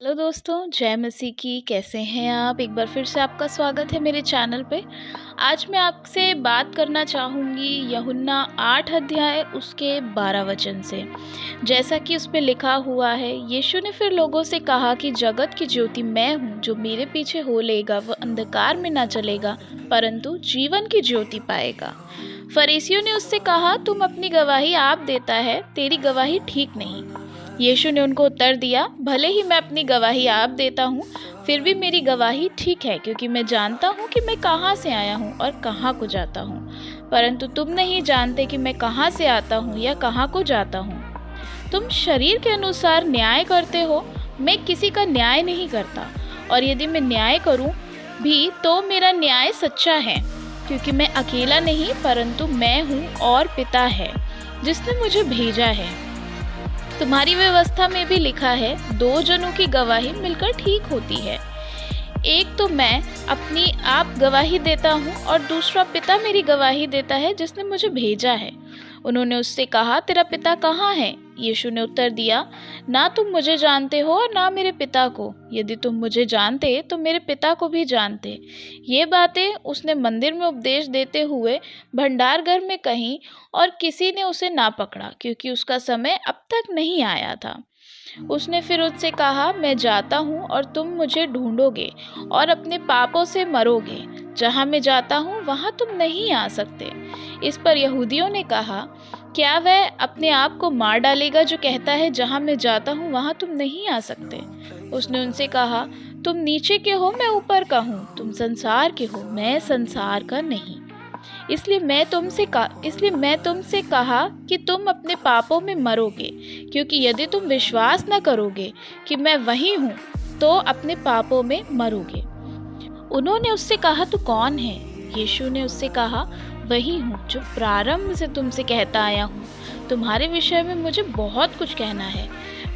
Hello दोस्तों, जय मसीह की। कैसे हैं आप? एक बार फिर से आपका स्वागत है मेरे चैनल पे। आज मैं आपसे बात करना चाहूँगी यूहन्ना 8 अध्याय उसके 12 वचन से। जैसा कि उसमें लिखा हुआ है, यीशु ने फिर लोगों से कहा कि जगत की ज्योति मैं हूँ। जो मेरे पीछे हो लेगा वह अंधकार में ना चलेगा परंतु जीवन की ज्योति पाएगा। फरीसियों ने उससे कहा, तुम अपनी गवाही आप देता है, तेरी गवाही ठीक नहीं। यीशु ने उनको उत्तर दिया, भले ही मैं अपनी गवाही आप देता हूँ, फिर भी मेरी गवाही ठीक है, क्योंकि मैं जानता हूँ कि मैं कहाँ से आया हूँ और कहाँ को जाता हूँ। परंतु तुम नहीं जानते कि मैं कहाँ से आता हूँ या कहाँ को जाता हूँ। तुम शरीर के अनुसार न्याय करते हो, मैं किसी का न्याय नहीं करता। और यदि मैं न्याय करूँ भी तो मेरा न्याय सच्चा है, क्योंकि मैं अकेला नहीं परंतु मैं हूँ और पिता है जिसने मुझे भेजा है। तुम्हारी व्यवस्था में भी लिखा है, दो जनों की गवाही मिलकर ठीक होती है। एक तो मैं अपनी आप गवाही देता हूँ और दूसरा पिता मेरी गवाही देता है जिसने मुझे भेजा है। उन्होंने उससे कहा, तेरा पिता कहाँ है? यीशु ने उत्तर दिया, ना तुम मुझे जानते हो और ना मेरे पिता को। यदि तुम मुझे जानते तो मेरे पिता को भी जानते। ये बातें उसने मंदिर में उपदेश देते हुए भंडार घर में कहीं, और किसी ने उसे ना पकड़ा, क्योंकि उसका समय अब तक नहीं आया था। उसने फिर उससे कहा, मैं जाता हूँ और तुम मुझे ढूंढोगे और अपने पापों से मरोगे। जहाँ मैं जाता हूँ वहाँ तुम नहीं आ सकते। इस पर यहूदियों ने कहा, क्या वह अपने आप को मार डालेगा जो कहता है, जहाँ मैं जाता हूँ वहाँ तुम नहीं आ सकते? उसने उनसे कहा, तुम नीचे के हो, मैं ऊपर का हूँ। तुम संसार के हो, मैं संसार का नहीं। इसलिए मैं तुमसे कहा कि तुम अपने पापों में मरोगे, क्योंकि यदि तुम विश्वास न करोगे कि मैं वही हूँ तो अपने पापों में मरोगे। उन्होंने उससे कहा, तू कौन है? यीशु ने उससे कहा, वही हूँ जो प्रारंभ से तुमसे कहता आया हूँ। तुम्हारे विषय में मुझे बहुत कुछ कहना है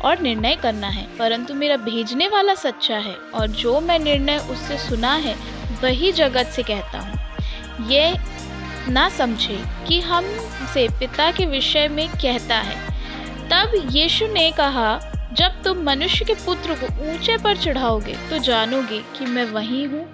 और निर्णय करना है, परंतु मेरा भेजने वाला सच्चा है, और जो मैं निर्णय उससे सुना है वही जगत से कहता हूँ। ये ना समझे कि हमसे पिता के विषय में कहता है। तब यीशु ने कहा, जब तुम मनुष्य के पुत्र को ऊंचे पर चढ़ाओगे तो जानोगे कि मैं वही हूँ।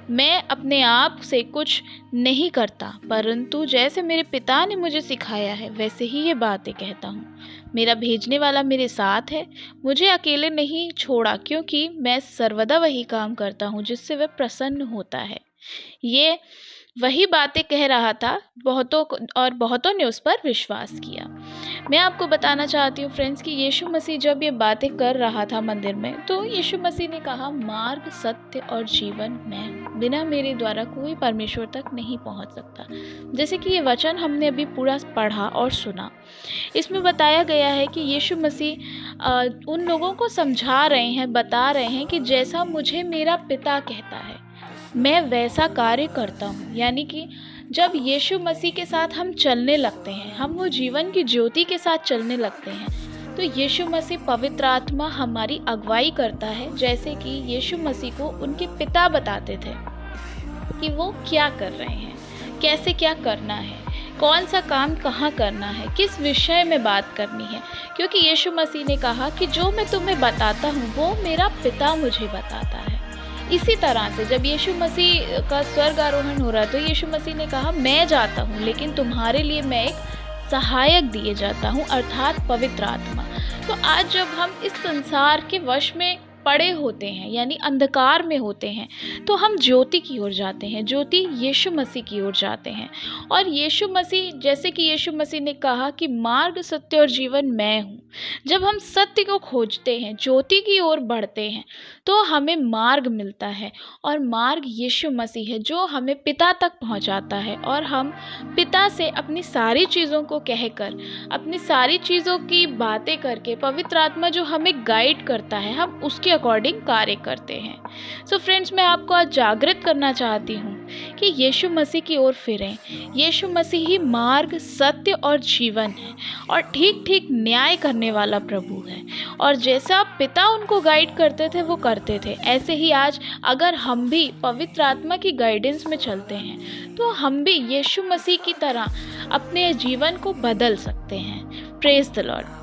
मैं अपने आप से कुछ नहीं करता, परंतु जैसे मेरे पिता ने मुझे सिखाया है वैसे ही ये बातें कहता हूँ। मेरा भेजने वाला मेरे साथ है, मुझे अकेले नहीं छोड़ा, क्योंकि मैं सर्वदा वही काम करता हूँ जिससे वह प्रसन्न होता है। ये वही बातें कह रहा था और बहुतों ने उस पर विश्वास किया। मैं आपको बताना चाहती हूँ फ्रेंड्स कि यीशु मसीह जब ये बातें कर रहा था मंदिर में, तो यीशु मसीह ने कहा, मार्ग, सत्य और जीवन मैं हूँ। बिना मेरे द्वारा कोई परमेश्वर तक नहीं पहुँच सकता। जैसे कि ये वचन हमने अभी पूरा पढ़ा और सुना, इसमें बताया गया है कि यीशु मसीह उन लोगों को समझा रहे हैं, बता रहे हैं कि जैसा मुझे मेरा पिता कहता है मैं वैसा कार्य करता हूँ। यानी कि जब यीशु मसीह के साथ हम चलने लगते हैं, हम वो जीवन की ज्योति के साथ चलने लगते हैं, तो यीशु मसीह पवित्र आत्मा हमारी अगुवाई करता है। जैसे कि यीशु मसीह को उनके पिता बताते थे कि वो क्या कर रहे हैं, कैसे क्या करना है, कौन सा काम कहाँ करना है, किस विषय में बात करनी है। क्योंकि यीशु मसीह ने कहा कि जो मैं तुम्हें बताता हूँ वो मेरा पिता मुझे बताता है। इसी तरह से जब यीशु मसीह का स्वर्ग आरोहण हो रहा तो यीशु मसीह ने कहा, मैं जाता हूँ लेकिन तुम्हारे लिए मैं एक सहायक दिए जाता हूँ, अर्थात पवित्र आत्मा। तो आज जब हम इस संसार के वश में पड़े होते हैं, यानी अंधकार में होते हैं, तो हम ज्योति की ओर जाते हैं, ज्योति यीशु मसीह की ओर जाते हैं। और यीशु मसीह, जैसे कि यीशु मसीह ने कहा कि मार्ग, सत्य और जीवन मैं हूँ। जब हम सत्य को खोजते हैं, ज्योति की ओर बढ़ते हैं, तो हमें मार्ग मिलता है, और मार्ग यीशु मसीह है जो हमें पिता तक पहुंचाता है। और हम पिता से अपनी सारी चीज़ों को कहकर, अपनी सारी चीज़ों की बातें करके, पवित्र आत्मा जो हमें गाइड करता है, हम उसके अकॉर्डिंग कार्य करते हैं। सो फ्रेंड्स, मैं आपको आज जागृत करना चाहती हूँ कि यीशु मसीह की ओर फिरें। यीशु मसीह ही मार्ग, सत्य और जीवन है, और ठीक ठीक न्याय करने वाला प्रभु है। और जैसा पिता उनको गाइड करते थे वो करते थे, ऐसे ही आज अगर हम भी पवित्र आत्मा की गाइडेंस में चलते हैं तो हम भी यीशु मसीह की तरह अपने जीवन को बदल सकते हैं। Praise the Lord.